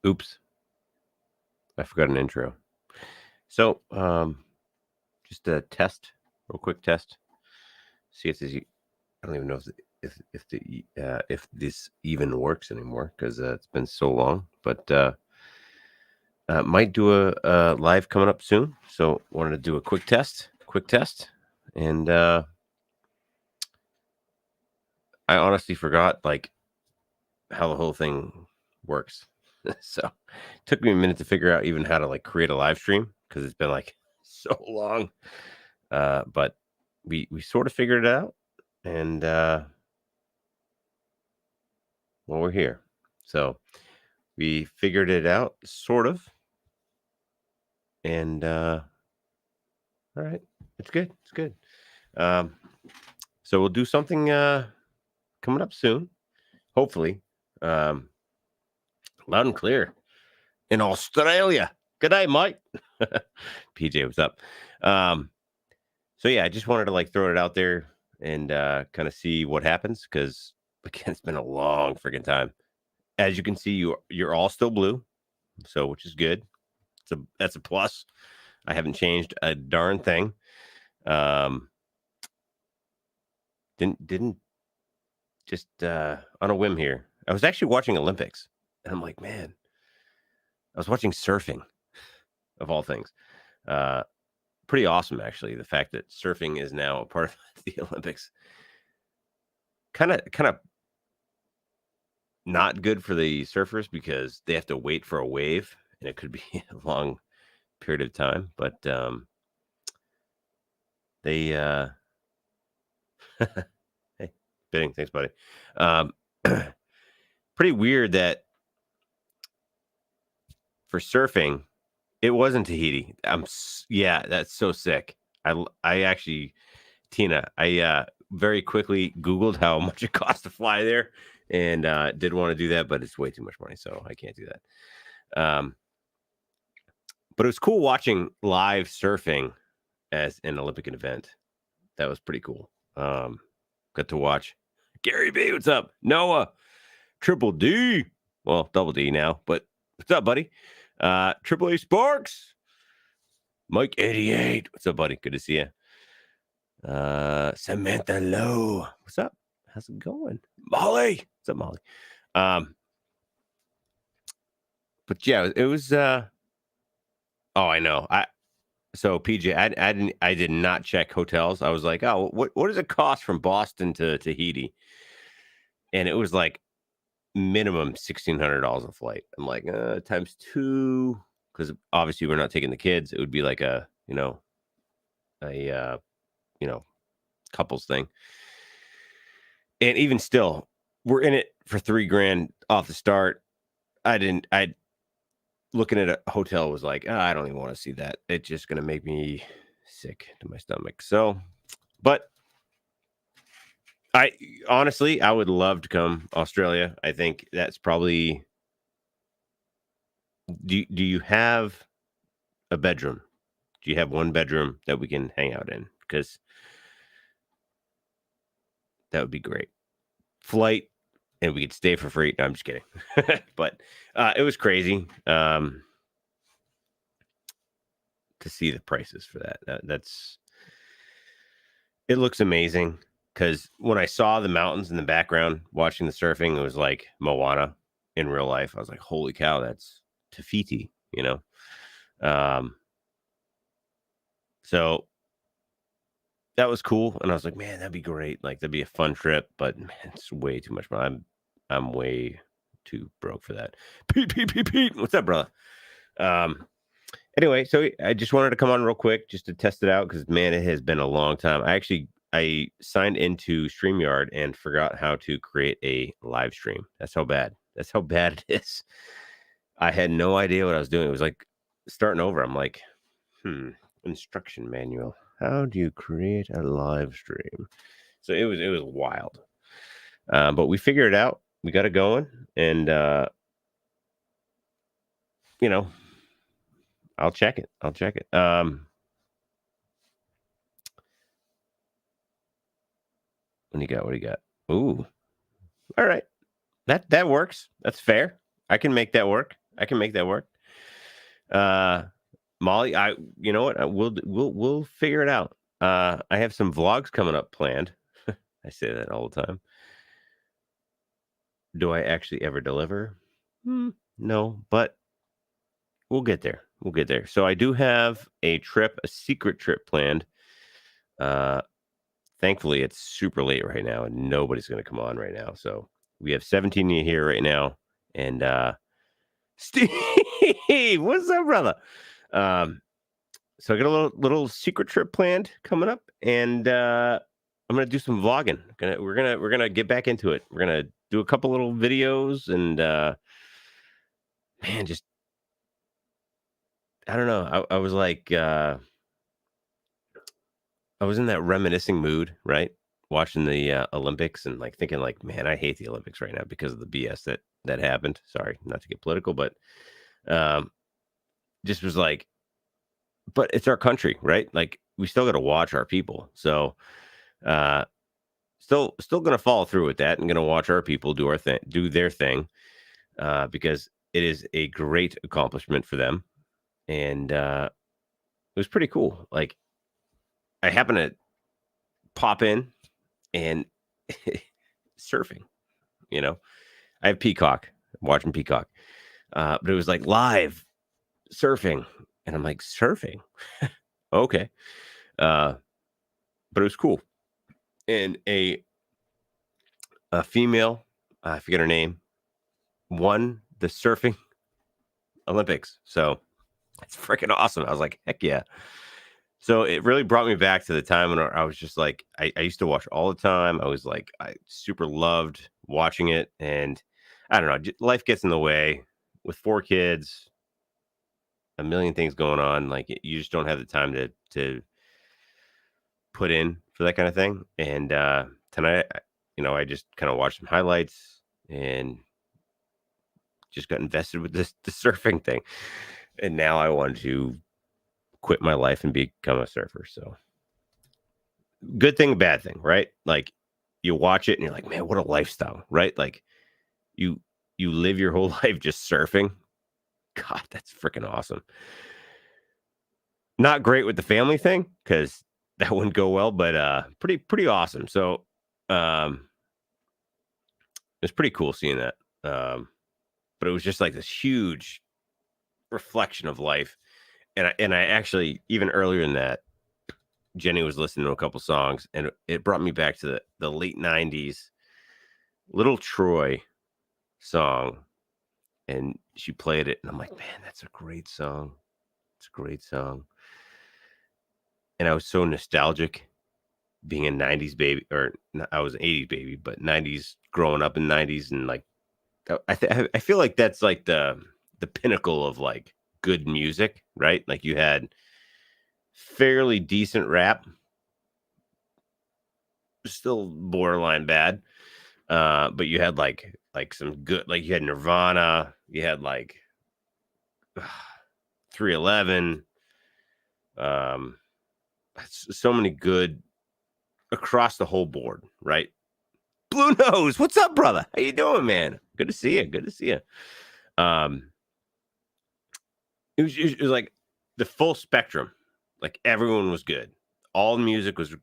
Oops, I forgot an intro. So, just a test, real quick test. See if this. I don't even know if this even works anymore because it's been so long. But might do a live coming up soon. So wanted to do a quick test, and I honestly forgot like how the whole thing works. So it took me a minute to figure out even how to like create a live stream because it's been like so long. But we sort of figured it out, and well, we're here. So we figured it out, sort of, and all right, it's good. It's good. Um, so we'll do something coming up soon, hopefully. Um, loud and clear in Australia. Good day, mate. PJ, what's up? Um, so yeah, I just wanted to like throw it out there and kind of see what happens because again, it's been a long freaking time. As you can see, you're all still blue, so which is good. That's a plus. I haven't changed a darn thing. Um, didn't just on a whim here. I was actually watching Olympics, and I'm like, man, I was watching surfing of all things. Uh, Pretty awesome, actually. The fact that surfing is now a part of the Olympics. Kind of not good for the surfers because they have to wait for a wave, and it could be a long period of time. But they hey, bidding, thanks, buddy. Um, pretty weird that for surfing, it wasn't Tahiti. Yeah, that's so sick. I actually, Tina, I very quickly Googled how much it costs to fly there, and did want to do that, but it's way too much money, so I can't do that. But it was cool watching live surfing as an Olympic event. That was pretty cool. Got to watch Gary B. What's up? Noah, Triple D. Well, Double D now, but what's up, buddy? Triple A Sparks. Mike 88. What's up, buddy? Good to see you. Samantha Lowe. What's up? How's it going? Molly. What's up, Molly? But yeah, it was oh, I know. So PJ, I did not check hotels. I was like, oh, what does it cost from Boston to Tahiti? And it was like minimum $1,600 a flight. I'm like, times two, because obviously we're not taking the kids. It would be like a you know couples thing. And even still, we're in it for $3,000 off the start. I looking at a hotel was like, I don't even want to see that. It's just gonna make me sick to my stomach. So, but I honestly, I would love to come Australia. I think that's probably. Do you have a bedroom? Do you have one bedroom that we can hang out in? Because that would be great. Flight, and we could stay for free. No, I'm just kidding. But it was crazy to see the prices for that. That's it looks amazing because when I saw the mountains in the background watching the surfing, it was like Moana in real life. I was like, holy cow, that's Tafiti, you know? Um, so that was cool. And I was like, man, that'd be great. Like that'd be a fun trip, but man, it's way too much money. I'm way too broke for that. Pete. What's up, brother? Um, anyway, so I just wanted to come on real quick just to test it out because man, it has been a long time. I signed into StreamYard and forgot how to create a live stream. That's how bad. That's how bad it is. I had no idea what I was doing. It was like starting over. I'm like, instruction manual. How do you create a live stream? So it was wild. But we figured it out. We got it going, and you know, I'll check it. I'll check it. What do you got? What do you got? Ooh, all right. That works. That's fair. I can make that work. I can make that work. Uh, Molly, you know what? We'll figure it out. I have some vlogs coming up planned. I say that all the time. Do I actually ever deliver? No, but we'll get there. We'll get there. So I do have a secret trip planned. Uh, Thankfully, it's super late right now, and nobody's going to come on right now. So we have 17 here right now, and Steve, what's up, brother? Um, so I got a little secret trip planned coming up, and I'm gonna do some vlogging. We're gonna get back into it. We're gonna do a couple little videos, and man, just I don't know. I was like, I was in that reminiscing mood, right? Watching the Olympics and like thinking, like, man, I hate the Olympics right now because of the BS that happened. Sorry, not to get political, but um, just was like, but it's our country, right? Like we still got to watch our people. So uh still gonna follow through with that and gonna watch our people do their thing, because it is a great accomplishment for them. And it was pretty cool. Like I happened to pop in and surfing, you know. I have Peacock, I'm watching Peacock. But it was like live surfing. And I'm like, surfing? Okay. Uh, but it was cool. And a female, I forget her name, won the surfing Olympics. So it's freaking awesome. I was like, heck yeah. So it really brought me back to the time when I was just like, I used to watch all the time. I was like, I super loved watching it. And I don't know, life gets in the way with 4 kids, a million things going on. Like you just don't have the time to put in for that kind of thing. And tonight, I just kind of watched some highlights and just got invested with the surfing thing. And now I want to quit my life and become a surfer. So good thing, bad thing, right? Like you watch it and you're like, man, what a lifestyle, right? Like you you live your whole life just surfing. God, that's freaking awesome. Not great with the family thing because that wouldn't go well, but pretty awesome. So um it's pretty cool seeing that. But it was just like this huge reflection of life. And I actually even earlier than that, Jenny was listening to a couple songs, and it brought me back to the late '90s, Little Troy song, and she played it, and I'm like, man, that's a great song. It's a great song. And I was so nostalgic being a '90s baby, or I was an '80s baby, but '90s growing up in '90s, and like I feel like that's like the pinnacle of like good music, right? Like you had fairly decent rap, still borderline bad. But you had like some good, like you had Nirvana, you had like 311, um, so many good across the whole board, right? Blue Nose, what's up, brother? How you doing, man? Good to see you. Good to see you. Um, it was like the full spectrum. Like everyone was good. All the music was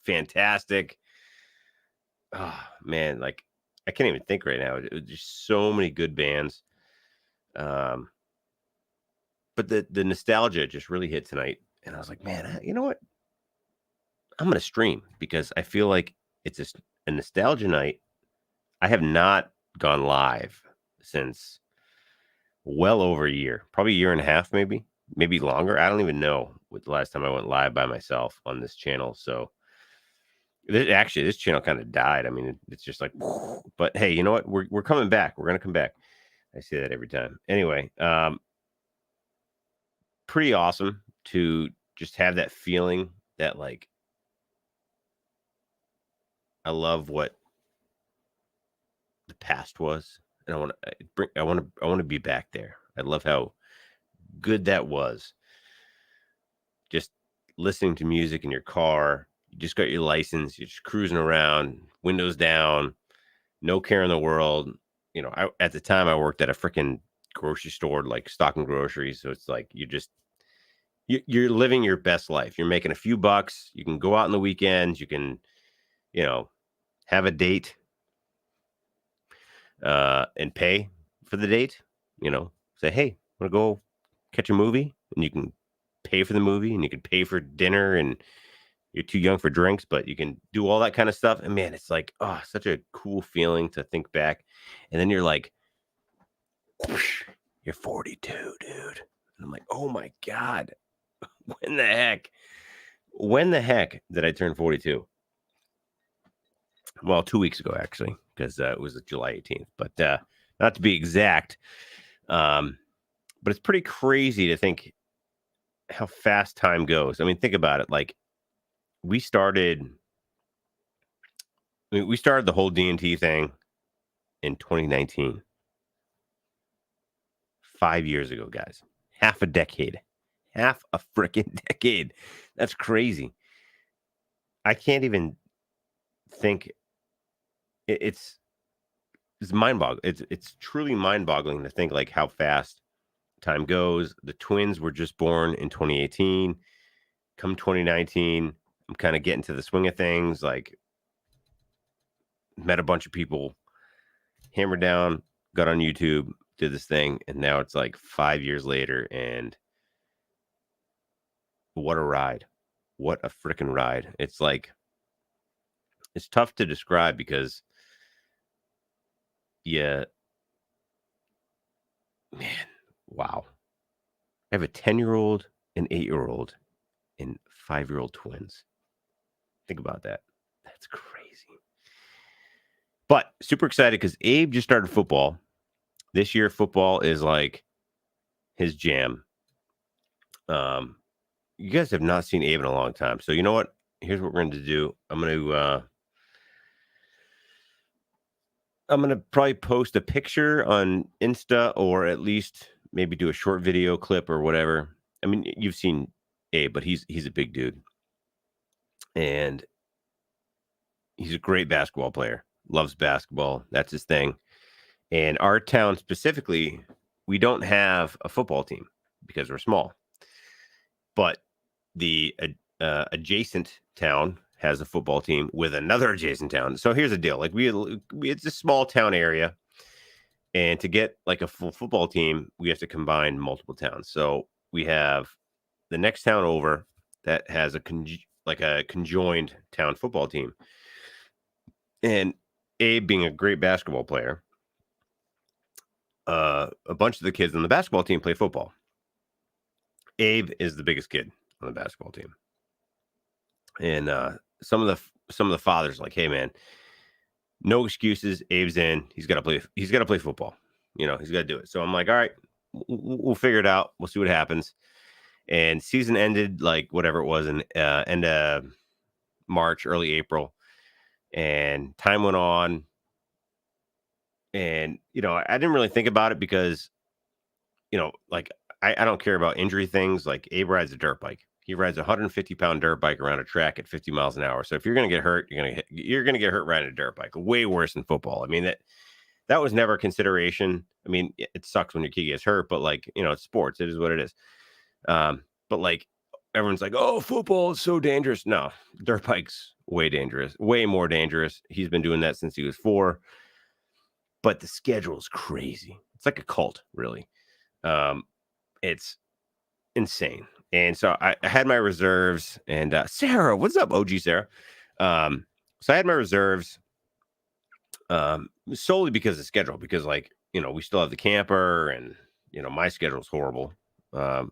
fantastic. Oh man, like I can't even think right now. It was just so many good bands. Um, but the nostalgia just really hit tonight, and I was like, man, you know what? I'm gonna stream because I feel like it's a nostalgia night. I have not gone live since well over a year, probably a year and a half, maybe longer. I don't even know what the last time I went live by myself on this channel. So actually, this channel kind of died. I mean, it's just like, but hey, you know what? We're coming back. We're gonna come back. I say that every time. Anyway, pretty awesome to just have that feeling that like I love what the past was, and I want to be back there. I love how good that was. Just listening to music in your car. You just got your license. You're just cruising around, windows down, no care in the world. At the time I worked at a freaking grocery store, like stocking groceries. So it's like you're living your best life. You're making a few bucks. You can go out on the weekends. You can, you know, have a date and pay for the date. You know, say, hey, want to go catch a movie, and you can pay for the movie, and you can pay for dinner, and you're too young for drinks, but you can do all that kind of stuff. And man, it's like, oh, such a cool feeling to think back. And then you're like, whoosh, you're 42, dude. And I'm like, oh my God, when the heck? When the heck did I turn 42? Well, 2 weeks ago, actually, because it was July 18th, but not to be exact. But it's pretty crazy to think how fast time goes. I mean, think about it. Like we started, we started the whole D&T thing in 2019, 5 years ago, guys. Half a decade, half a freaking decade. That's crazy. I can't even think. It's mind-boggling. It's truly mind-boggling to think like how fast time goes. The twins were just born in 2018. Come 2019, I'm kind of getting to the swing of things. Like met a bunch of people, hammered down, got on YouTube, did this thing, and now it's like 5 years later, and what a ride. What a freaking ride. It's like, it's tough to describe because, yeah, man, wow. I have a 10-year-old, an 8-year-old, and 5-year-old twins. Think about that. That's crazy. But super excited because Abe just started football. This year, football is like his jam. You guys have not seen Abe in a long time. So you know what? Here's what we're going to do. I'm gonna probably post a picture on Insta, or at least maybe do a short video clip or whatever. I mean, you've seen Abe, but he's a big dude, and he's a great basketball player. Loves basketball. That's his thing. And our town specifically, we don't have a football team because we're small. But the adjacent town has a football team with another adjacent town. So here's the deal: like it's a small town area, and to get like a full football team, we have to combine multiple towns. So we have the next town over that has a conjoined town football team, and Abe being a great basketball player, a bunch of the kids on the basketball team play football. Abe is the biggest kid on the basketball team, and some of the fathers are like, hey man, no excuses. Abe's in. He's got to play. He's got to play football. You know, he's got to do it. So I'm like, all right, we'll figure it out. We'll see what happens. And season ended like whatever it was in end of March, early April, and time went on. And you know, I didn't really think about it because, you know, like I don't care about injury things. Like Abe rides a dirt bike. He rides a 150-pound dirt bike around a track at 50 miles an hour. So if you're gonna get hurt, you're gonna get hurt riding a dirt bike. Way worse than football. I mean that was never a consideration. I mean, it sucks when your kid gets hurt, but like, you know, it's sports. It is what it is. But like everyone's like, oh, football is so dangerous. No, dirt bike's way dangerous, way more dangerous. He's been doing that since he was 4. But the schedule is crazy. It's like a cult, really. It's insane. And so I had my reserves, and Sarah, what's up, OG Sarah? So I had my reserves solely because of schedule, because like, you know, we still have the camper, and, you know, my schedule's horrible. I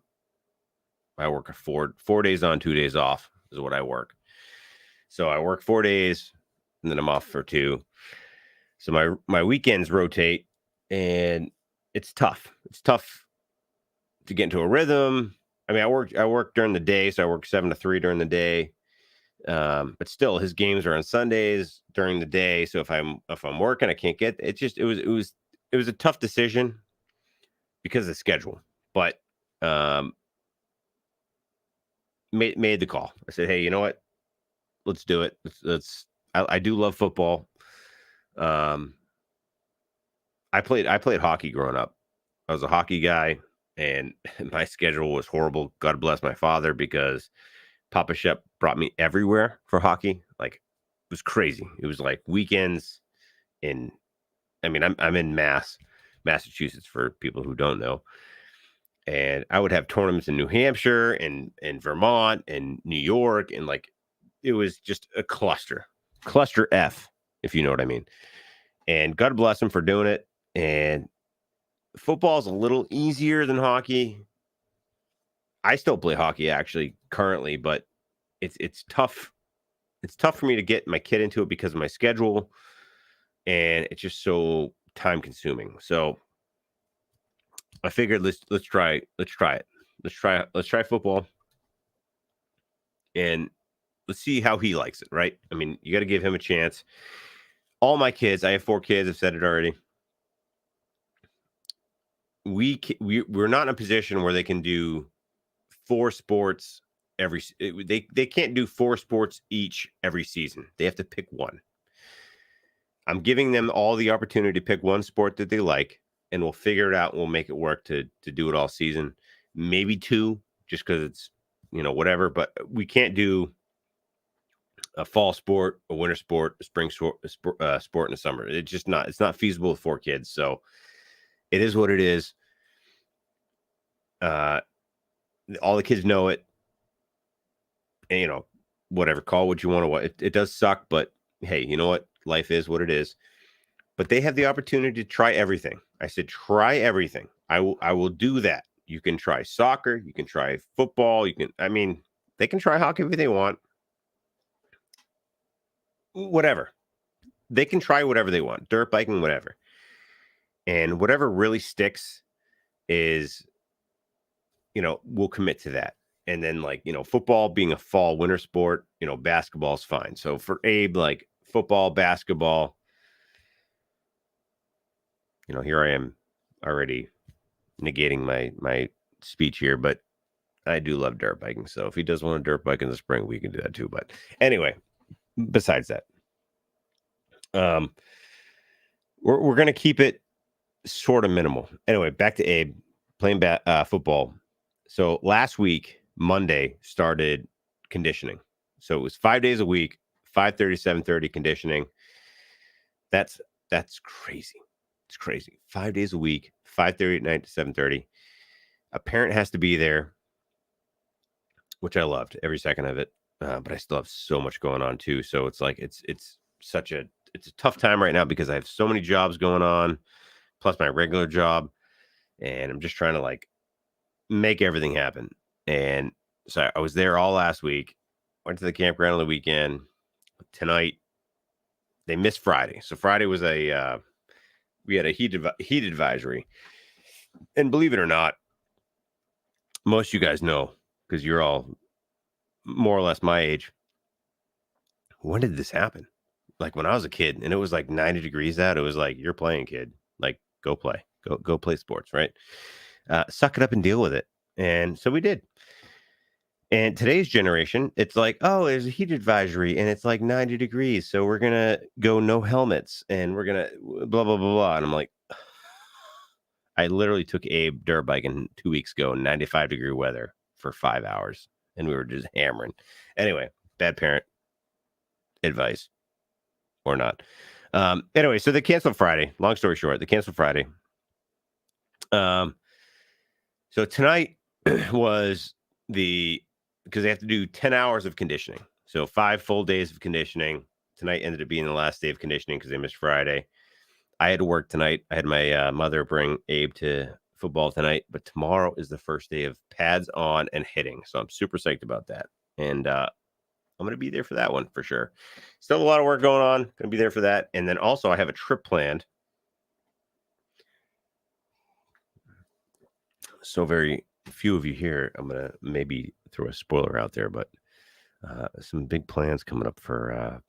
work 4 days on, 2 days off is what I work. So I work 4 days and then I'm off for 2. So my weekends rotate, and it's tough. It's tough to get into a rhythm. I mean, I work during the day, so I work 7 to 3 during the day. But still, his games are on Sundays during the day. So if I'm working, I can't get it. Just it was a tough decision because of the schedule. But made the call. I said, hey, you know what? Let's do it. I do love football. I played hockey growing up, I was a hockey guy, and my schedule was horrible. God bless my father, because Papa Shep brought me everywhere for hockey. Like, it was crazy. It was like weekends in, I mean, I'm in Massachusetts, for people who don't know. And I would have tournaments in New Hampshire and Vermont and New York, and like, it was just a cluster F, if you know what I mean. And God bless him for doing it. And football's a little easier than hockey. I still play hockey actually currently, but it's tough. It's tough for me to get my kid into it because of my schedule, and it's just so time consuming. So I figured let's try it. Let's try football, and let's see how he likes it, right? I mean, you got to give him a chance. All my kids, I have 4 kids, I've said it already. We're not in a position where they can do 4 sports they can't do 4 sports each every season. They have to pick one. I'm giving them all the opportunity to pick one sport that they like, and we'll figure it out. We'll make it work to do it all season. Maybe 2, just because it's, whatever. But we can't do a fall sport, a winter sport, a spring sport, sport in the summer. It's not feasible with 4 kids. So it is what it is. All the kids know it. And, whatever, call what you want to. It does suck, but hey, you know what? Life is what it is. But they have the opportunity to try everything. I said, try everything. I will do that. You can try soccer. You can try football. They can try hockey if they want. Whatever. They can try whatever they want. Dirt biking, whatever. And whatever really sticks is, we'll commit to that. And then, like, football being a fall winter sport, basketball's fine. So for Abe, like, football, basketball, here I am already negating my speech here, but I do love dirt biking. So if he does want to dirt bike in the spring, we can do that too. But anyway, besides that, we're going to keep it sort of minimal. Anyway, back to Abe playing football. So last week, Monday, started conditioning. So it was 5 days a week, 5:30, 7:30 conditioning. That's crazy. It's crazy. 5 days a week, 5:30 at night to 7:30. A parent has to be there, which I loved every second of it. But I still have so much going on too. So it's like it's a tough time right now because I have so many jobs going on, plus my regular job, and I'm just trying to like make everything happen. And so I was there all last week. Went to the campground on the weekend. Tonight, they missed Friday. So Friday was we had a heat advisory. And believe it or not, most of you guys know, because you're all more or less my age. When did this happen? Like when I was a kid and it was like 90 degrees out, it was like, you're playing, kid. Like, go play. Go play sports, right? Suck it up and deal with it. And so we did. And today's generation, it's like, oh, there's a heat advisory and it's like 90 degrees. So we're going to go no helmets and we're going to blah, blah, blah, blah. And I'm like, I literally took Abe dirt biking 2 weeks ago in 95-degree weather for 5 hours. And we were just hammering. Anyway, bad parent advice or not. Anyway, so they canceled Friday. Long story short, they canceled Friday. So tonight was because they have to do 10 hours of conditioning. So 5 full days of conditioning. Tonight ended up being the last day of conditioning because they missed Friday. I had to work tonight. I had my mother bring Abe to football tonight, but tomorrow is the first day of pads on and hitting. So I'm super psyched about that. And I'm going to be there for that one for sure. Still a lot of work going on. Going to be there for that. And then also I have a trip planned. So very few of you here. I'm going to maybe throw a spoiler out there, but some big plans coming up for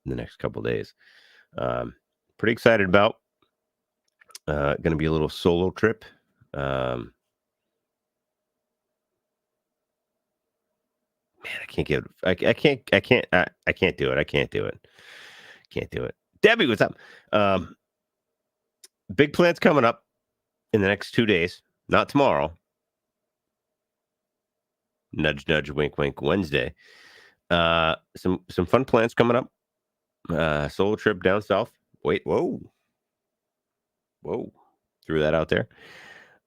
the next couple of days. Pretty excited about. Going to be a little solo trip. Man, I can't do it. Can't do it. Debbie, what's up? Big plans coming up. in the next 2 days, not tomorrow. Nudge, nudge, wink, wink. Wednesday. Some fun plans coming up. Solo trip down south. Wait, whoa, threw that out there.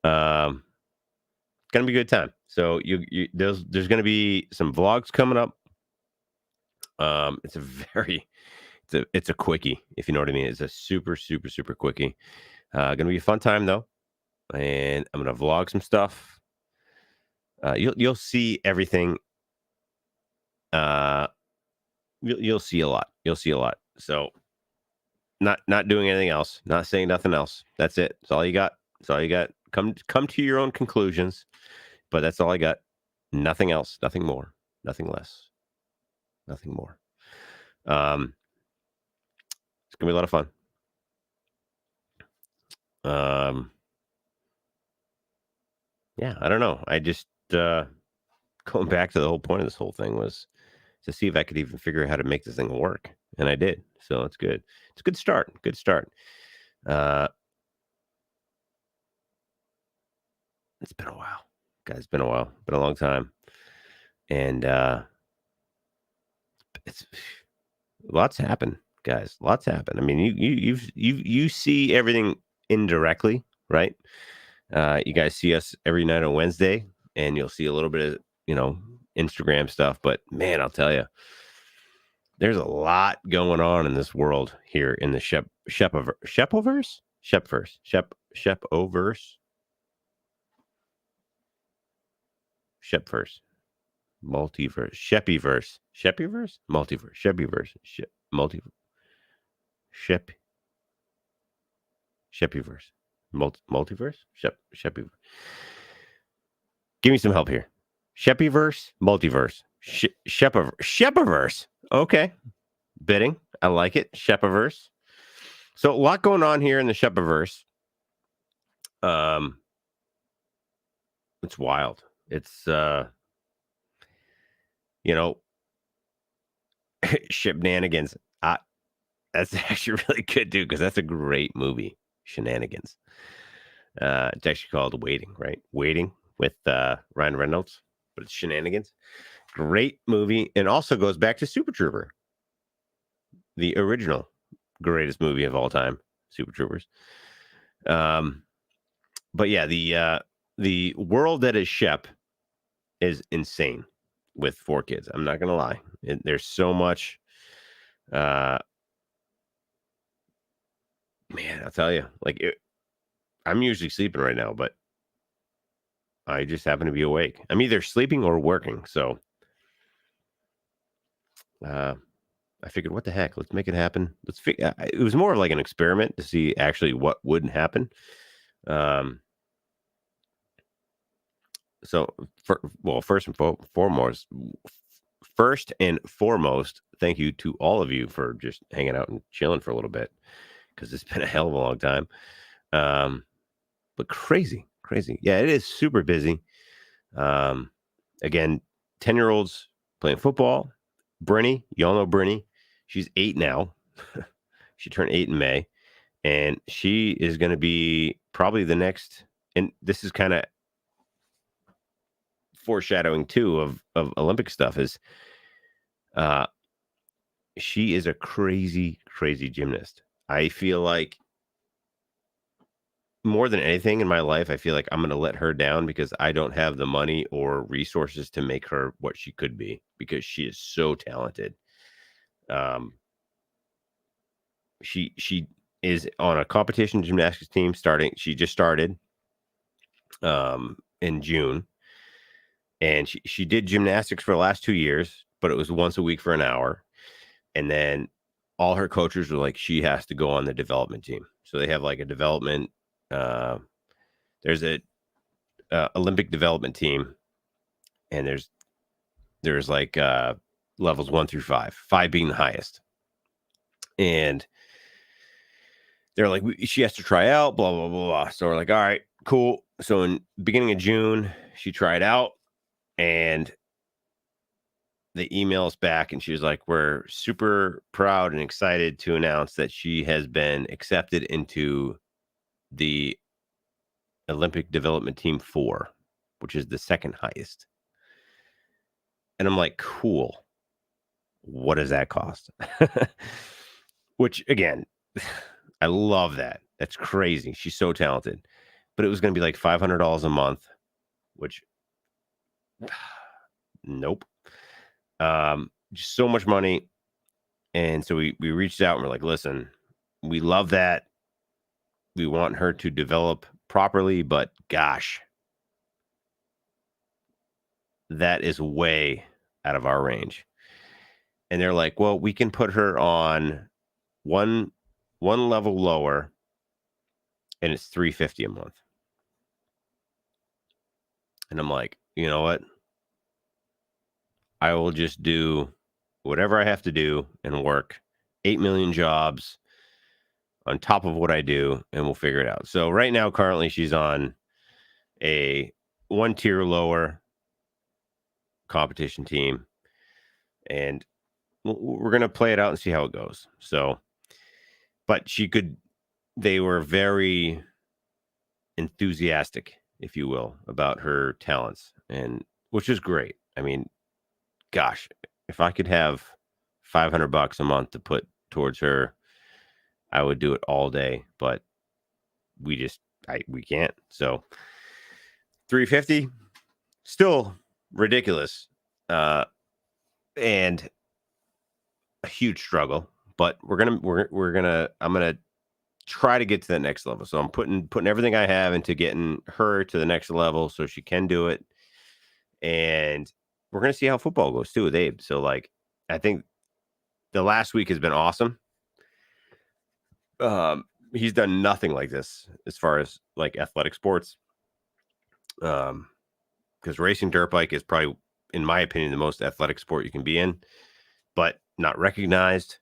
Gonna be a good time. So there's gonna be some vlogs coming up. It's a very it's a quickie, if you know what I mean. It's a super, super, super quickie. Gonna be a fun time though, and I'm gonna vlog some stuff. You'll see everything. Uh, you'll see a lot. You'll see a lot. So not doing anything else. Not saying nothing else. That's it. That's all you got. That's all you got. Come to your own conclusions. But that's all I got. Nothing else. Nothing more. Nothing less. Nothing more. It's gonna be a lot of fun. Yeah, I don't know. I just going back to the whole point of this whole thing was to see if I could even figure out how to make this thing work, and I did. So it's good. It's a good start. Good start. It's been a while, guys. It's been a while. Been a long time, and it's lots happen, guys. Lots happen. I mean, you see everything indirectly, right? You guys see us every night on Wednesday, and you'll see a little bit of Instagram stuff. But man, I'll tell you, there's a lot going on in this world here in the Shepoverse, multiverse, Shepyverse, multiverse, Shepyverse, Shep, Shepyverse, multiverse, Shepyverse. Give me some help here. Shepyverse, multiverse, Shepiverse. Okay, bidding. I like it. Shepiverse. So a lot going on here in the Shepiverse. It's wild. It's Shenanigans. That's actually really good, dude, because that's a great movie. Shenanigans. It's actually called Waiting, right? Waiting with Ryan Reynolds, but it's Shenanigans. Great movie, and also goes back to Super Trooper, the original greatest movie of all time, Super Troopers. But yeah, the world that is Shep is insane with 4 kids. I'm not gonna lie. There's so much. Man, I'll tell you, I'm usually sleeping right now, but I just happen to be awake. I'm either sleeping or working, so I figured, what the heck? Let's make it happen. It was more like an experiment to see actually what wouldn't happen. So, first and foremost, thank you to all of you for just hanging out and chilling for a little bit, because it's been a hell of a long time. But crazy. Yeah, it is super busy. Again, 10-year-olds playing football. Brinny, y'all know Brinny. She's 8 now. She turned 8 in May, and she is going to be probably the next. And this is kind of foreshadowing too of Olympic stuff. Is she is a crazy gymnast. I feel like more than anything in my life, I feel like I'm going to let her down because I don't have the money or resources to make her what she could be, because she is so talented. She is on a competition gymnastics team starting. She just started in June, and she did gymnastics for the last 2 years, but it was once a week for an hour. And then all her coaches were like, she has to go on the development team. So they have like a development. There's a Olympic development team, and there's like levels 1 through 5, 5 being the highest. And they're like, she has to try out, blah, blah, blah, blah. So we're like, all right, cool. So in beginning of June, she tried out, and they email us back, and she was like, we're super proud and excited to announce that she has been accepted into the Olympic Development Team 4, which is the second highest. And I'm like, cool. What does that cost? Which, again, I love that. That's crazy. She's so talented. But it was going to be like $500 a month, which, nope. Just so much money. And so we reached out and we're like, listen, we love that. We want her to develop properly, but gosh, that is way out of our range. And they're like, well, we can put her on one level lower, and it's $350 a month. And I'm like, you know what? I will just do whatever I have to do and work 8 million jobs on top of what I do, and we'll figure it out. So right now, currently, she's on a one tier lower competition team, and we're going to play it out and see how it goes. So, but they were very enthusiastic, if you will, about her talents, and which is great. I mean, gosh, if I could have $500 a month to put towards her, I would do it all day, but we can't. So 350, still ridiculous, and a huge struggle. But I'm gonna try to get to that next level. So I'm putting everything I have into getting her to the next level so she can do it. And we're gonna see how football goes too with Abe. So like, I think the last week has been awesome. He's done nothing like this as far as like athletic sports. Because racing dirt bike is probably, in my opinion, the most athletic sport you can be in, but not recognized.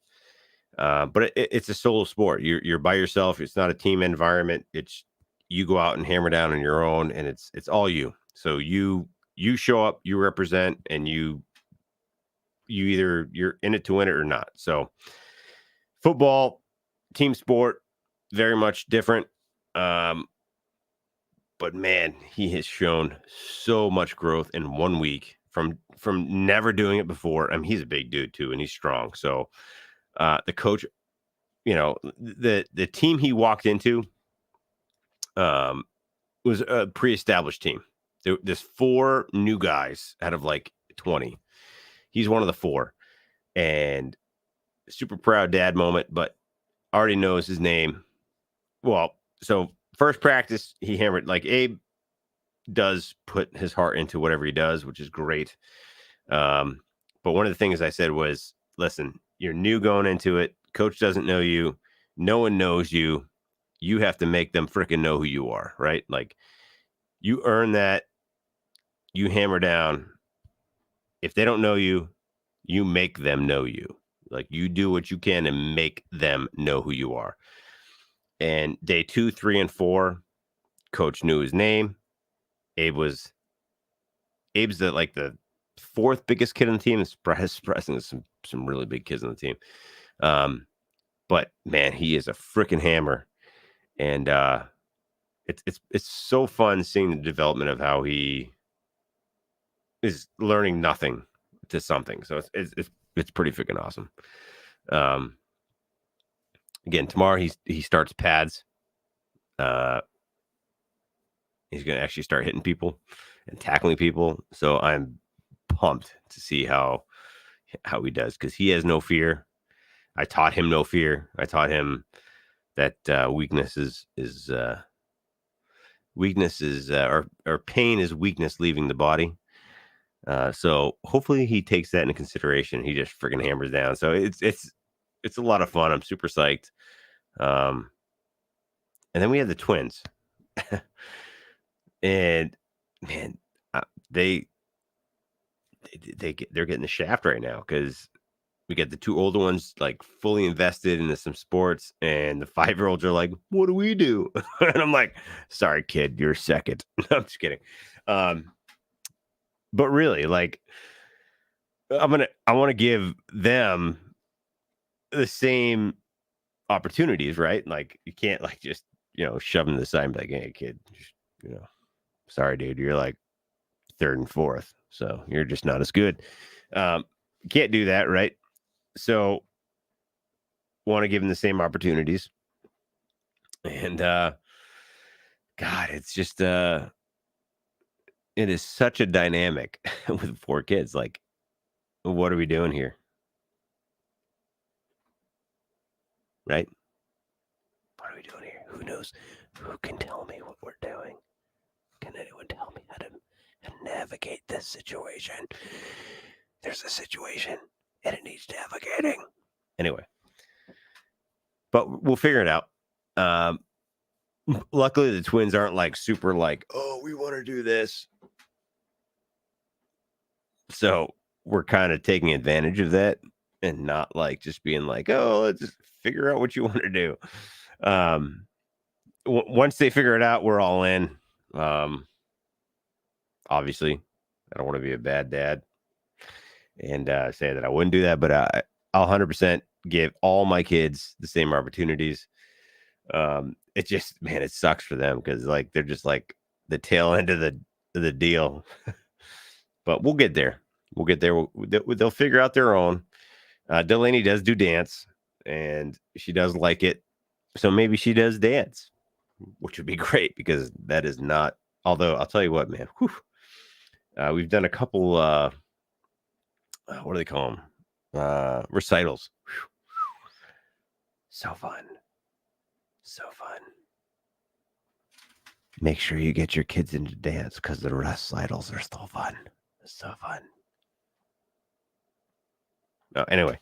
But it's a solo sport. You're by yourself. It's not a team environment. It's you go out and hammer down on your own, and it's all you. So you show up, you represent, and you're in it to win it or not. So football, team sport, very much different. But man, he has shown so much growth in 1 week from never doing it before. I mean, he's a big dude too, and he's strong. So the coach, the team he walked into was a pre-established team. There's 4 new guys out of like 20. He's one of the 4, and super proud dad moment, but already knows his name. Well, so first practice, he hammered, like Abe does put his heart into whatever he does, which is great. But one of the things I said was, listen, you're new going into it. Coach doesn't know you. No one knows you. You have to make them freaking know who you are, right? Like, you earn that. You hammer down. If they don't know you, you make them know you. Like, you do what you can to make them know who you are. And day 2, 3, and 4, coach knew his name. Abe's the 4th biggest kid on the team. It's surprising. There's some really big kids on the team. But man, he is a freaking hammer. And it's so fun seeing the development of how he is learning nothing to something. So it's pretty freaking awesome. Again, tomorrow he starts pads. He's going to actually start hitting people and tackling people. So I'm pumped to see how he does, because he has no fear. I taught him no fear. I taught him that weakness is or pain is weakness leaving the body. So hopefully he takes that into consideration. He just freaking hammers down. So it's a lot of fun. I'm super psyched. And then we have the twins. And man, they're getting the shaft right now, because we get the 2 older ones like fully invested into some sports, and the 5-year-olds are like, "What do we do?" And I'm like, "Sorry, kid, you're second." I'm just kidding. But really, like, I want to give them the same opportunities, right? Like, you can't like just shove them to the side and be like, "Hey, kid, just, you know, sorry, dude, you're like third and fourth, so you're just not as good. Um, can't do that, right? So want to give them the same opportunities. And God, it's just it is such a dynamic with four kids. Like, what are we doing here? Right? What are we doing here? Who knows? Who can tell me what we're doing? Can anyone tell me how to navigate this situation? There's a situation and it needs navigating. Anyway, but we'll figure it out. Um, luckily, the twins aren't like super like, oh, we want to do this. So we're kind of taking advantage of that and not like just being like, oh, let's just figure out what you want to do. Um, once they figure it out, we're all in. Obviously, I don't want to be a bad dad and say that I wouldn't do that, but I'll 100% give all my kids the same opportunities. It just, man, it sucks for them because like they're just like the tail end of the deal. But we'll get there. We'll get there. They'll figure out their own. Delaney does do dance, and she does like it. So maybe she does dance, which would be great because that is not. Although I'll tell you what, man, we've done a couple. What do they call them? Recitals. Whew. So fun. So fun. Make sure you get your kids into dance because the recitals are still fun. It's so fun. No, anyway,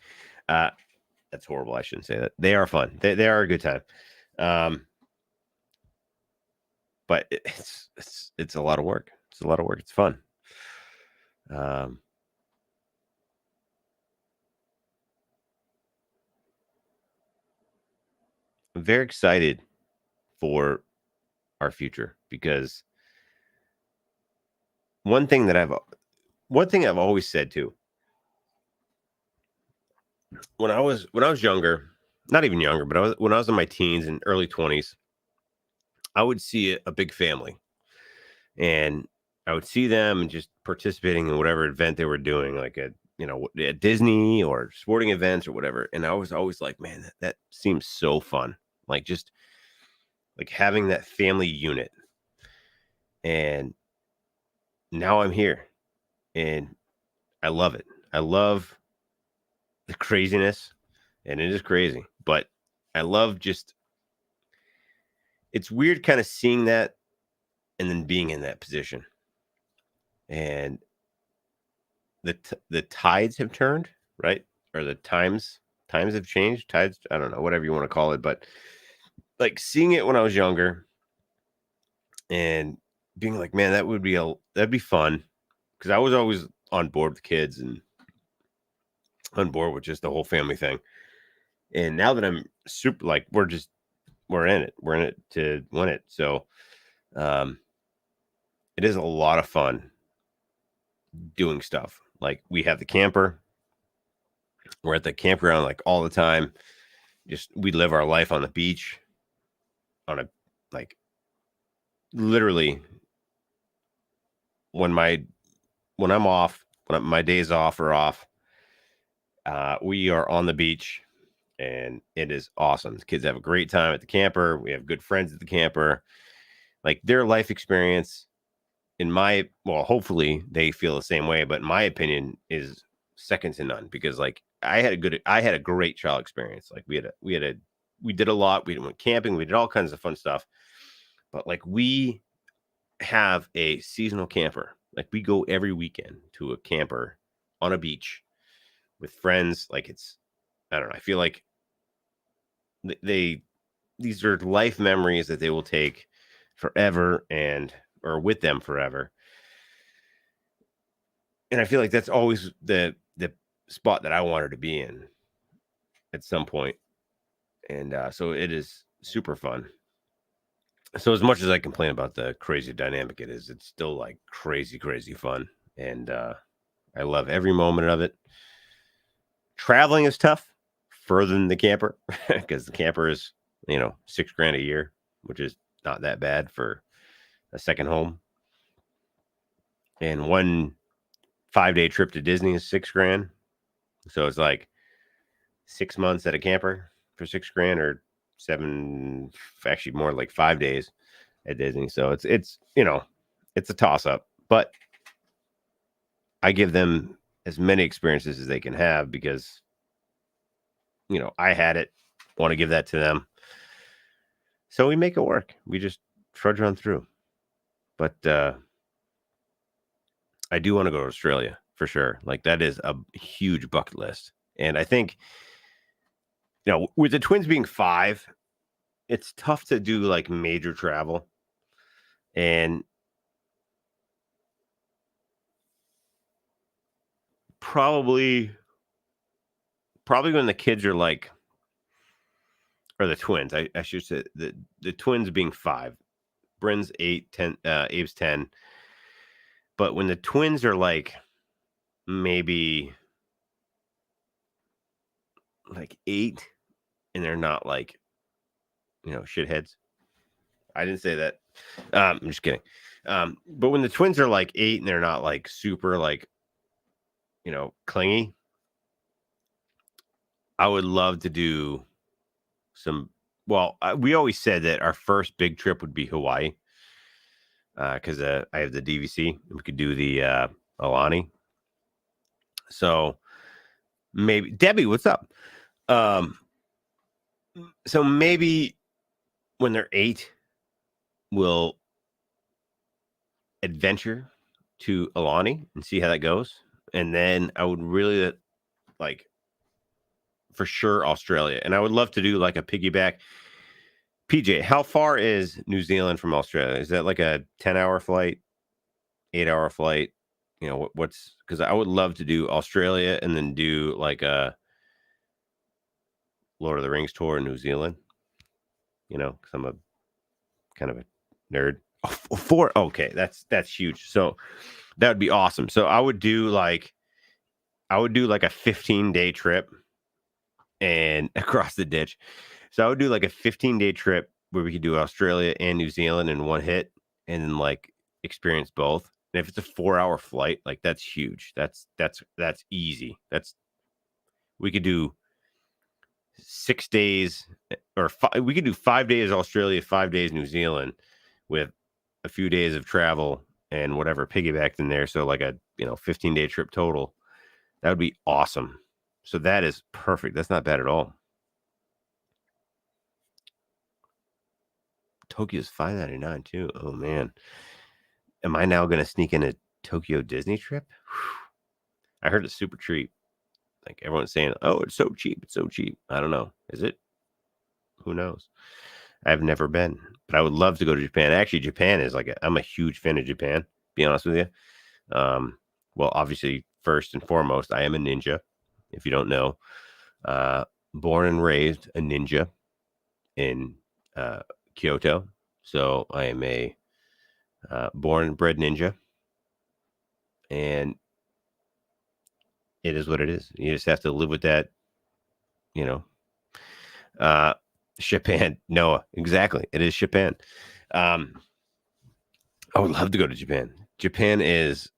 that's horrible. I shouldn't say that. They are fun. They are a good time. But it's a lot of work. It's a lot of work. It's fun. I'm very excited for our future because one thing I've always said too, when I was younger, not even younger, but when I was in my teens and early 20s, I would see a big family and I would see them and just participating in whatever event they were doing, like at Disney or sporting events or whatever. And I was always like, man, that seems so fun. Like just like having that family unit. And now I'm here and I love it. I love the craziness and it is crazy, but I love just it's weird kind of seeing that and then being in that position. And the tides have turned, right? Or the times have changed. Tides, I don't know, whatever you want to call it, but like seeing it when I was younger and being like, man, that'd be fun because I was always on board with kids and on board with just the whole family thing. And now that I'm super like we're in it. We're in it to win it. So um it is a lot of fun doing stuff. Like we have the camper. We're at the campground like all the time. Just we live our life on the beach on a like literally when I'm off, my days off are off, we are on the beach and it is awesome. The kids have a great time at the camper. We have good friends at the camper. Like their life experience hopefully they feel the same way, but in my opinion is second to none because like I had a great child experience. Like we did a lot. We went camping, we did all kinds of fun stuff. But like we have a seasonal camper. Like we go every weekend to a camper on a beach with friends. Like I don't know. I feel like these are life memories that they will take forever or with them forever. And I feel like that's always the spot that I wanted to be in at some point. And so it is super fun. So as much as I complain about the crazy dynamic it is, it's still like crazy, crazy fun. And I love every moment of it. Traveling is tough further than the camper because the camper is, $6,000 a year, which is not that bad for a second home. And one 5-day trip to Disney is $6,000. So it's like 6 months at a camper for $6,000, or actually more like 5 days at Disney. So it's it's a toss up, but I give them as many experiences as they can have because I had it, want to give that to them. So we make it work. We just trudge on through. But I do want to go to Australia for sure. Like that is a huge bucket list. And I think, with the twins being 5, it's tough to do like major travel. And probably when the kids are like, or the twins, I should say the twins being 5, Bryn's 8, 10, Abe's 10. But when the twins are like maybe like 8 and they're not like, shitheads. I didn't say that. I'm just kidding. But when the twins are like 8 and they're not like super like, clingy, I would love to do some. Well, we always said that our first big trip would be Hawaii because I have the DVC. We could do the Alani. So maybe Debbie, what's up? So maybe when they're 8, we'll adventure to Alani and see how that goes. And then I would really like, for sure, Australia. And I would love to do like a piggyback. PJ, how far is New Zealand from Australia? Is that like a 10-hour flight, 8-hour flight? What's, because I would love to do Australia and then do like a Lord of the Rings tour in New Zealand, because I'm a kind of a nerd. Oh, 4. Okay. That's huge. So that would be awesome. So I would do like a 15-day trip and across the ditch. So I would do like a 15-day trip where we could do Australia and New Zealand in one hit and then like experience both. And if it's a 4-hour flight, like that's huge. That's easy. We could do 6 days or we could do 5 days Australia, 5 days New Zealand with a few days of travel and whatever piggybacked in there. So like a 15-day trip total. That would be awesome. So that is perfect. That's not bad at all. Tokyo's $599 too. Oh man. Am I now going to sneak in a Tokyo Disney trip? I heard it's super cheap. Like everyone's saying, oh, it's so cheap. It's so cheap. I don't know. Is it? Who knows? I've never been, but I would love to go to Japan. Actually, Japan is like, I'm a huge fan of Japan, to be honest with you. Well, obviously, first and foremost, I am a ninja. If you don't know, born and raised a ninja in Kyoto. So I am a born and bred ninja. And it is what it is. You just have to live with that, Japan. Noah, exactly. It is Japan. I would love to go to Japan. Japan is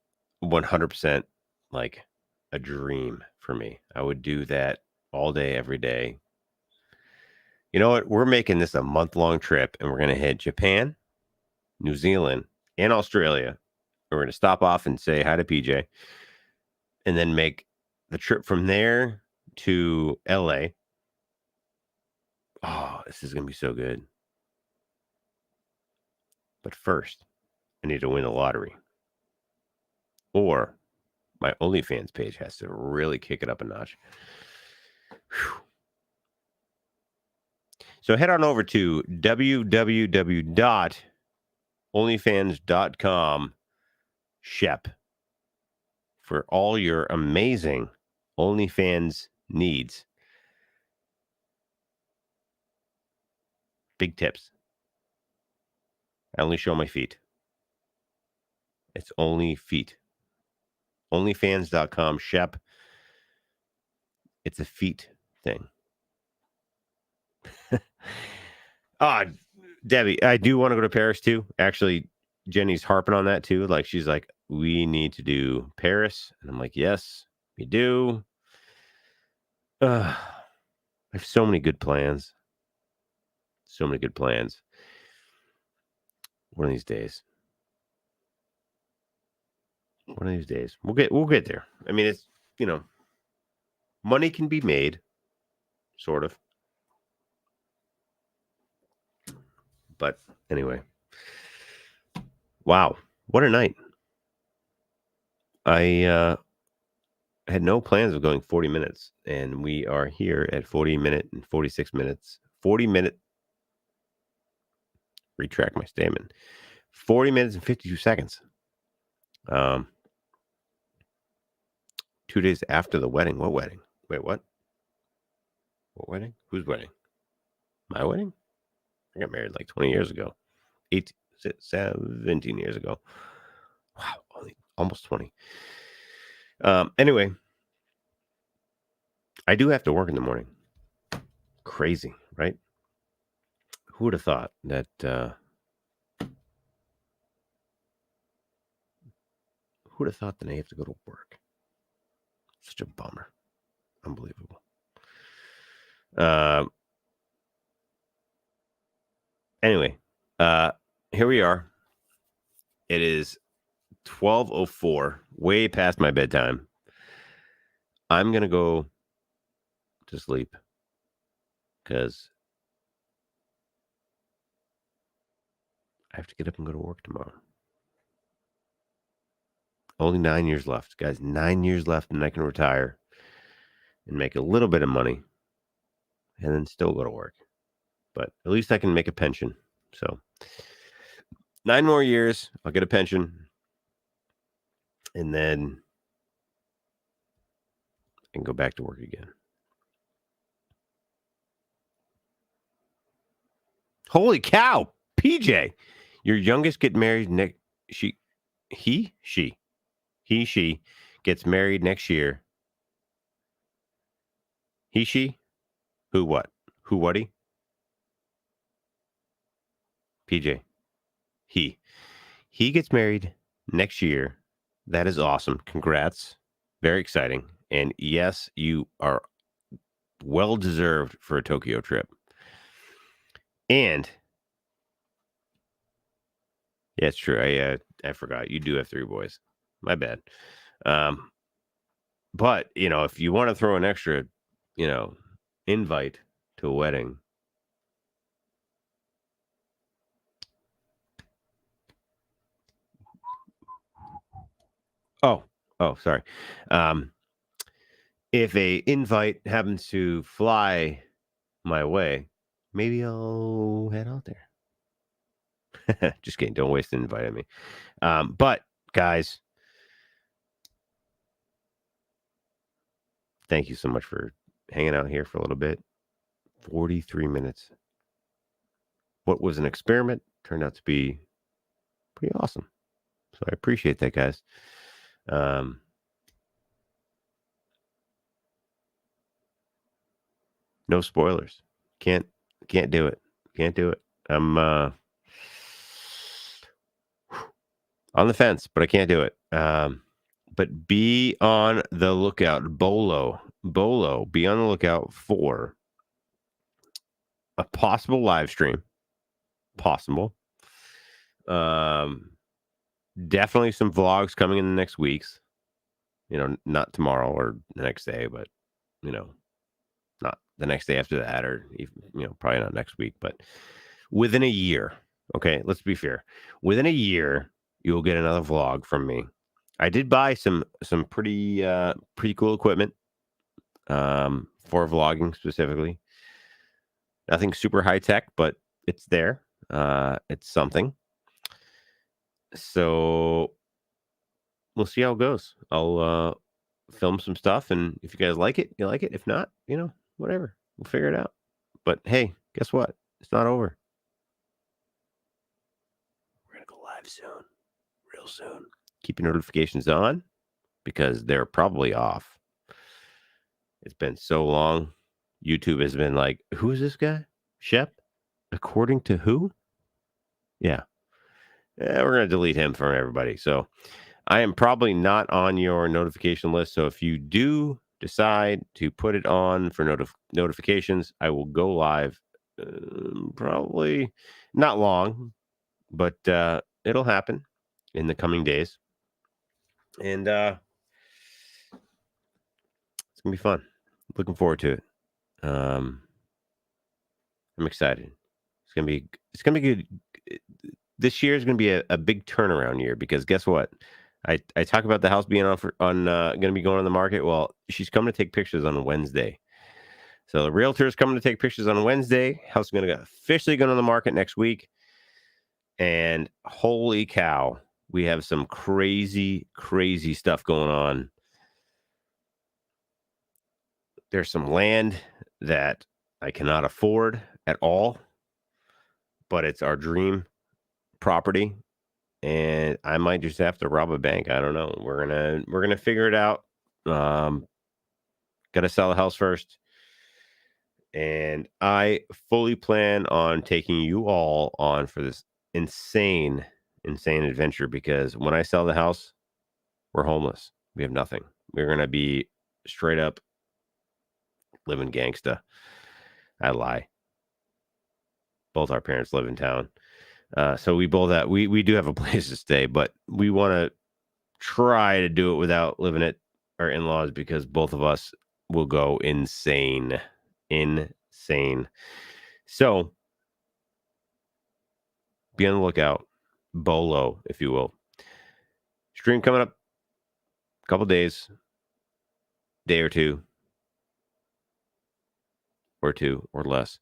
100% like a dream for me. I would do that all day, every day. You know what? We're making this a month-long trip, and we're going to hit Japan, New Zealand, and Australia. We're going to stop off and say hi to PJ, and then make the trip from there to LA. Oh, this is going to be so good. But first, I need to win the lottery. Or my OnlyFans page has to really kick it up a notch. Whew. So head on over to www.onlyfans.com Shep for all your amazing OnlyFans needs. Big tips. I only show my feet. It's only feet. Onlyfans.com Shep. It's a feet thing. Debbie, I do want to go to Paris too. Actually, Jenny's harping on that too. Like she's like, we need to do Paris, and I'm like, yes, we do. I have so many good plans. So many good plans. One of these days. One of these days. We'll get there. I mean, it's money can be made, sort of. But anyway. Wow. What a night. I had no plans of going 40 minutes, and we are here at 40 minute and 46 minutes. 40 minute. Retract my statement. 40 minutes and 52 seconds. 2 days after the wedding. What wedding? Wait, what? What wedding? Whose wedding? My wedding? I got married like 20 years ago. 17 years ago. Wow, almost 20. Anyway, I do have to work in the morning. Crazy, right? Who would have thought that who would have thought that I have to go to work? Such a bummer. Unbelievable. Anyway, here we are. It is 12:04, way past my bedtime. I'm going to go to sleep because I have to get up and go to work tomorrow. Only 9 years left, guys. 9 years left, and I can retire and make a little bit of money and then still go to work. But at least I can make a pension. So 9 more years, I'll get a pension. And then I can go back to work again. Holy cow, PJ, your youngest get married next. She gets married next year. She? Who, what? Who, whaty? PJ. He gets married next year. That is awesome. Congrats. Very exciting. And yes, you are well deserved for a Tokyo trip. And yeah, it's true. I forgot. You do have 3 boys. My bad. But if you want to throw an extra, invite to a wedding. Oh, sorry. If a invite happens to fly my way, maybe I'll head out there. Just kidding. Don't waste an invite on me. But guys, thank you so much for hanging out here for a little bit. 43 minutes. What was an experiment turned out to be pretty awesome. So I appreciate that, guys. No spoilers. Can't do it. Can't do it. I'm on the fence, but I can't do it. But be on the lookout. Bolo, be on the lookout for a possible live stream. Possible. Definitely some vlogs coming in the next weeks. Not tomorrow or the next day, but not the next day after that, or probably not next week, but within a year. Okay, let's be fair. Within a year, you'll get another vlog from me. I did buy some pretty cool equipment for vlogging specifically. Nothing super high tech, but it's there. It's something. So we'll see how it goes. I'll film some stuff, and if you guys like it, you like it. If not, whatever. We'll figure it out. But hey, guess what? It's not over. We're gonna go live soon. Real soon. Keep your notifications on because they're probably off. It's been so long. YouTube has been like, who is this guy? Shep? According to who? Yeah. we're going to delete him from everybody. So I am probably not on your notification list. So if you do decide to put it on for notifications, I will go live probably not long, but it'll happen in the coming days. And it's going to be fun. Looking forward to it. I'm excited. It's going to be good. This year is going to be a big turnaround year because guess what? I talk about the house being going to be going on the market. Well, she's coming to take pictures on Wednesday. So the realtor is coming to take pictures on Wednesday. House is going to officially go on the market next week. And holy cow, we have some crazy, crazy stuff going on. There's some land that I cannot afford at all, but it's our dream property. And I might just have to rob a bank. I don't know. We're gonna figure it out. Got to sell the house first, and I fully plan on taking you all on for this insane, insane adventure. Because when I sell the house, we're homeless. We have nothing. We're gonna be straight up living gangsta. I lie. Both our parents live in town, so we both have we do have a place to stay, but we want to try to do it without living at our in-laws because both of us will go insane. Insane. So be on the lookout. Bolo, if you will. Stream coming up a couple days, day or two or less.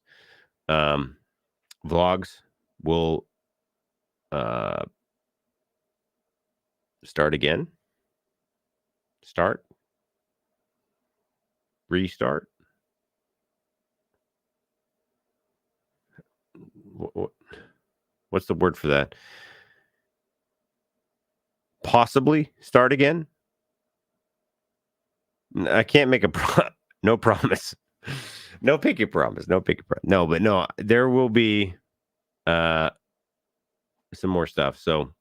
Vlogs will start again. Restart. What's the word for that? Possibly start again. I can't make no promise. No picky promise. No picky promise. No, but no, there will be some more stuff. So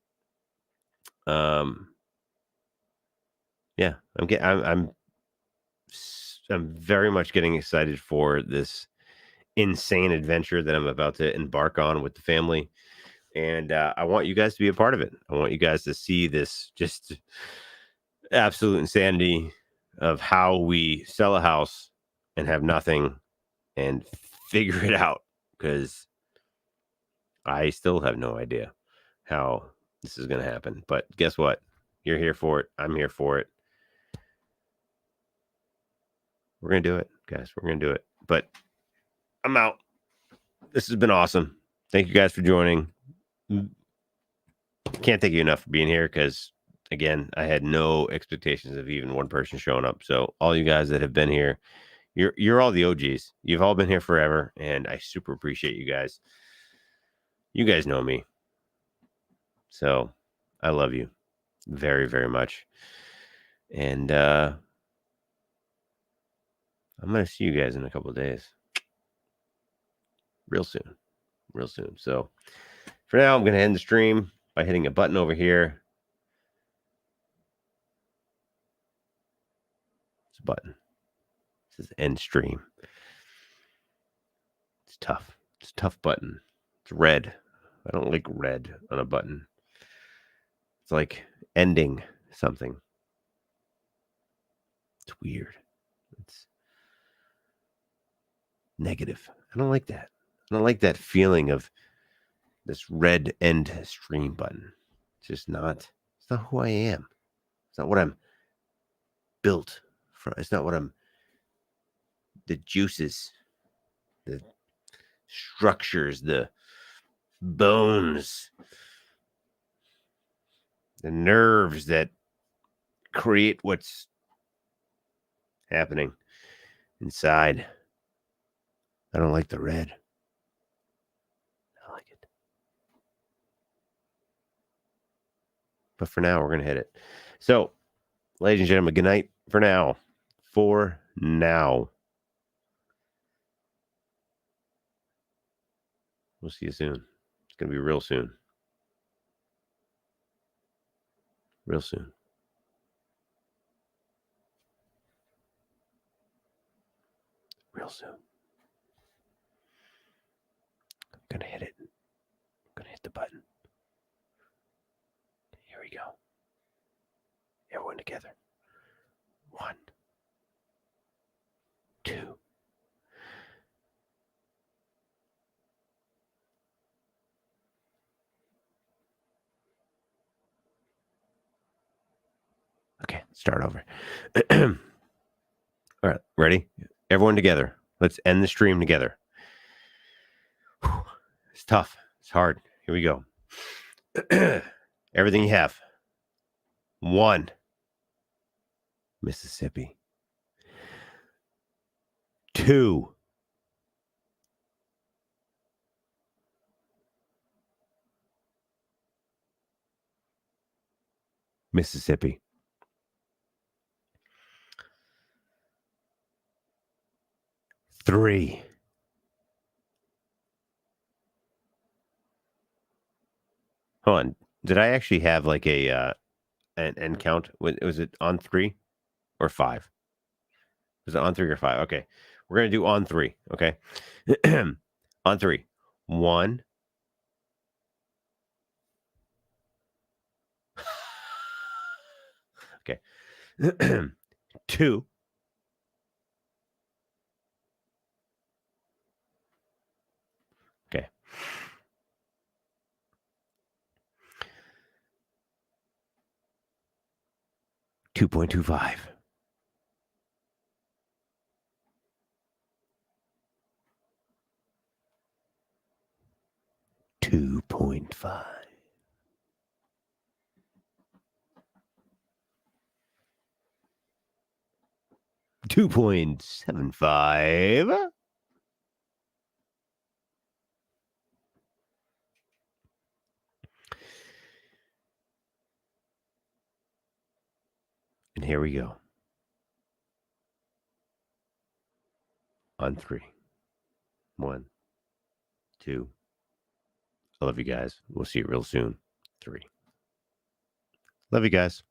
yeah, I'm very much getting excited for this insane adventure that I'm about to embark on with the family. And I want you guys to be a part of it. I want you guys to see this just absolute insanity of how we sell a house and have nothing and figure it out because I still have no idea how this is going to happen. But guess what? You're here for it. I'm here for it. We're going to do it, guys. We're going to do it. But I'm out. This has been awesome. Thank you guys for joining. Can't thank you enough for being here because, again, I had no expectations of even one person showing up. So all you guys that have been here, you're all the OGs. You've all been here forever, and I super appreciate you guys. You guys know me. So I love you very, very much. And I'm going to see you guys in a couple of days. Real soon. Real soon. So for now, I'm going to end the stream by hitting a button over here. It's a button. It says end stream. It's tough. It's a tough button. It's red. I don't like red on a button. It's like ending something. It's weird. It's negative. I don't like that. I don't like that feeling of this red end stream button. It's just not, it's not who I am. It's not what I'm built from. It's not what the juices, the structures, the bones, the nerves that create what's happening inside. I don't like the red. I like it. But for now, we're going to hit it. So, ladies and gentlemen, good night for now. For now. We'll see you soon. It's going to be real soon. real soon. Real soon. I'm gonna hit it. I'm gonna hit the button. Here we go. Everyone together. 1, 2. Okay, start over. All right, ready? Everyone together. Let's end the stream together. Whew. It's tough. It's hard. Here we go. Everything you have. 1, Mississippi. 2, Mississippi. 3, hold on. Did I actually have like an end count? Was it on 3 or 5? Was it on 3 or 5? Okay. We're going to do on 3. Okay. On 3. 1. Okay. 2. 2.25. 2.5. 2.75. And here we go. On 3. 1, 2. I love you guys. We'll see you real soon. 3. Love you guys.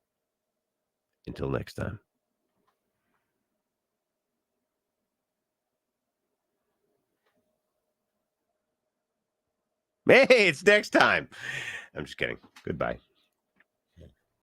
Until next time. Hey, it's next time. I'm just kidding. Goodbye.